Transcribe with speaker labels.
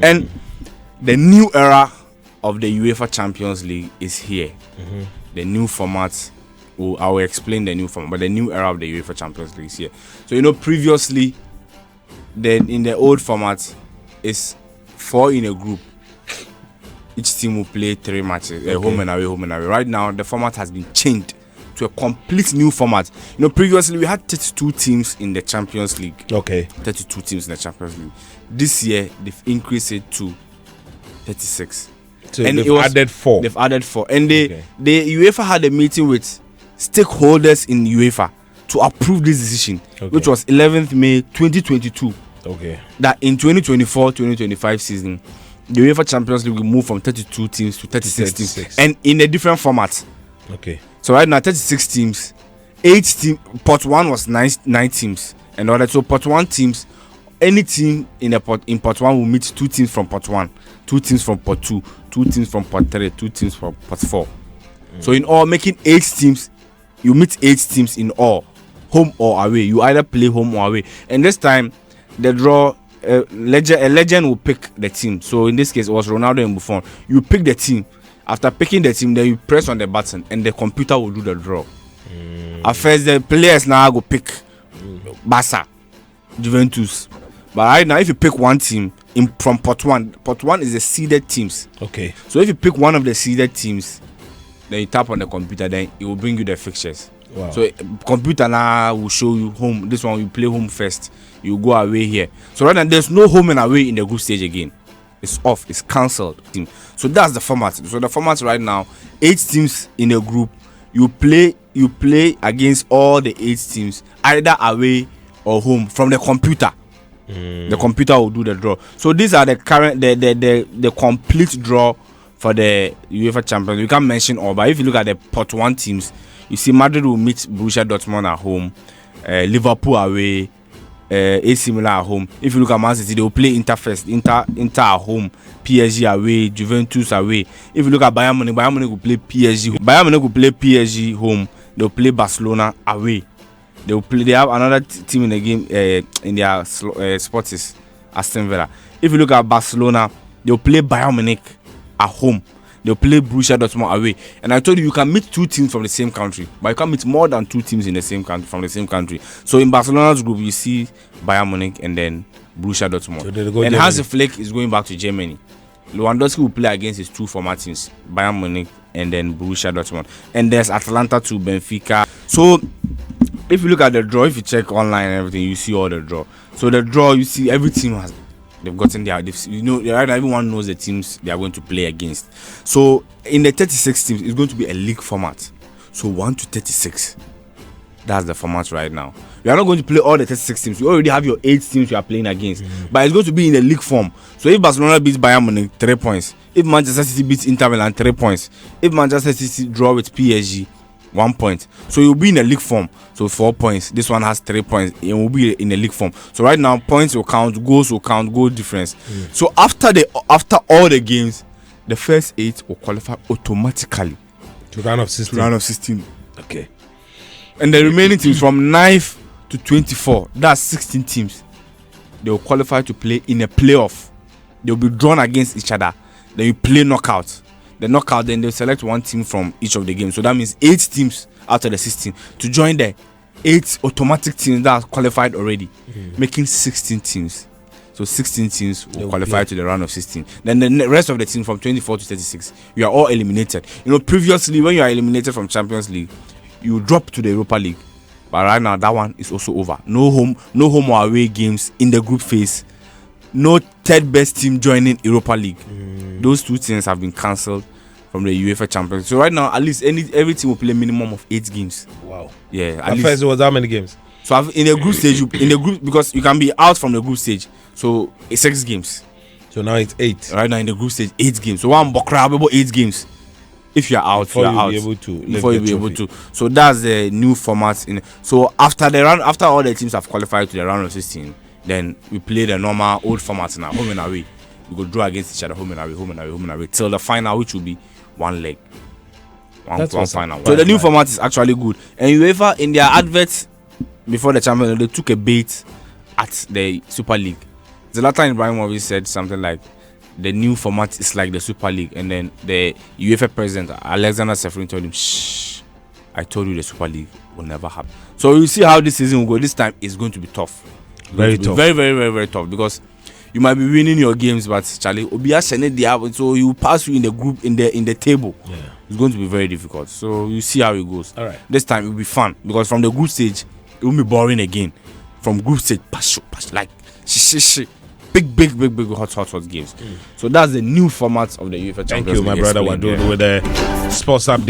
Speaker 1: And the new era of the UEFA Champions League is here. The new format. I will explain the new format, but the new era of the UEFA Champions League is here. So previously, in the old format, is 4 in a group. Each team will play 3 matches, home and away, home and away. Right now, the format has been changed to a complete new format. Previously we had 32 teams in the Champions League. 32 teams in the Champions League. This year they've increased it to 36.
Speaker 2: So and they've added 4.
Speaker 1: They've added 4. And the UEFA had a meeting with stakeholders in UEFA to approve this decision, which was 11th May 2022. That in 2024-2025 season, the UEFA Champions League will move from 32 teams to 36 teams, and in a different format. So right now, 36 teams, 8 teams. Pot 1 was 9 teams, and all that. So pot 1 teams, any team in pot 1 will meet 2 teams from pot 1, 2 teams from pot 2, 2 teams from pot 3, 2 teams from pot 4. So in all, making 8 teams, you meet 8 teams in all, home or away. You either play home or away, and this time the draw. A legend will pick the team. So in this case, it was Ronaldo and Buffon. You pick the team. After picking the team, then you press on the button, and the computer will do the draw. At first, the players now go pick Barca, Juventus. But right now, if you pick one team from pot 1 is the seeded teams. So if you pick one of the seeded teams, then you tap on the computer, then it will bring you the fixtures. So computer now will show you home. This one you play home first. You go away here. So right now there's no home and away in the group stage again. It's off. It's cancelled. So that's the format. So the format right now, 8 teams in a group. You play against all the 8 teams, either away or home from the computer. The computer will do the draw. So these are the current the complete draw for the UEFA Champions League. You can't mention all, but if you look at the pot 1 teams, you see Madrid will meet Borussia Dortmund at home, Liverpool away, AC Milan at home. If you look at Man City, they will play Inter first, Inter at home, PSG away, Juventus away. If you look at Bayern Munich will play PSG. Bayern Munich will play PSG home. They will play Barcelona away. They have another team in the game in their sports is Aston Villa. If you look at Barcelona, they will play Bayern Munich at home. They'll play Borussia Dortmund away. And I told you can meet 2 teams from the same country, but you can meet more than 2 teams in the same country from the same country. So in Barcelona's group, you see Bayern Munich and then Borussia Dortmund. So and Hansi Flick is going back to Germany. Lewandowski will play against his 2 former teams, Bayern Munich and then Borussia Dortmund. And there's Atalanta to Benfica. So if you look at the draw, if you check online and everything, you see all the draw. So the draw, you see every team has. They've gotten right now everyone knows the teams they are going to play against. So in the 36 teams, it's going to be a league format. So 1 to 36. That's the format right now. You are not going to play all the 36 teams. You already have your 8 teams you are playing against. But it's going to be in a league form. So if Barcelona beats Bayern Munich, 3 points. If Manchester City beats Inter Milan, 3 points. If Manchester City draw with PSG, 1 point. So you'll be in a league form. So 4 points. This one has 3 points. It will be in a league form. So right now, points will count, goals will count, goal difference. So after all the games, the first 8 will qualify automatically
Speaker 2: to round of 16.
Speaker 1: Okay. And the remaining teams from 9th to 24, that's 16 teams. They will qualify to play in a playoff. They will be drawn against each other. Then you play knockout. The knockout, then they'll select 1 team from each of the games. So that means 8 teams out of the 16 to join the 8 automatic teams that are qualified already, making 16 teams. So 16 teams will qualify to the round of 16. Then the rest of the teams from 24 to 36, you are all eliminated. Previously when you are eliminated from Champions League, you drop to the Europa League. But right now that one is also over. No home or away games in the group phase. No third best team joining Europa League. Those 2 things have been cancelled from the UEFA Champions League. So right now, at least every team will play a minimum of 8 games.
Speaker 2: Wow.
Speaker 1: Yeah.
Speaker 2: At first, it was how many games?
Speaker 1: So in the group stage, because you can be out from the group stage. So it's 6 games.
Speaker 2: So now it's 8.
Speaker 1: Right now in the group stage, 8 games. So one about 8 games. If you're out,
Speaker 2: before
Speaker 1: you're out. Before you'll be able to. So that's the new format. So after all the teams have qualified to the round of 16, then we play the normal old format now, home and away. We go draw against each other, home and away, till the final, which will be 1 leg. One final. So the new format is actually good. And UEFA, in their adverts before the Champions League, they took a bait at the Super League. Zlatan Ibrahimovic said something like, the new format is like the Super League, and then the UEFA president Alexander Seferin told him, "Shh, I told you the Super League will never happen." So you see how this season will go. This time is going to be tough.
Speaker 2: Very tough.
Speaker 1: Very, very, very, very tough, because you might be winning your games, but Charlie, so you pass you in the group in the table.
Speaker 2: Yeah.
Speaker 1: It's going to be very difficult. So you see how it goes.
Speaker 2: All right.
Speaker 1: This time it will be fun, because from the group stage it will be boring again. From group stage, like big hot games. So that's the new format of the UEFA Champions League.
Speaker 2: Thank you, my brother. We're doing with the sports update.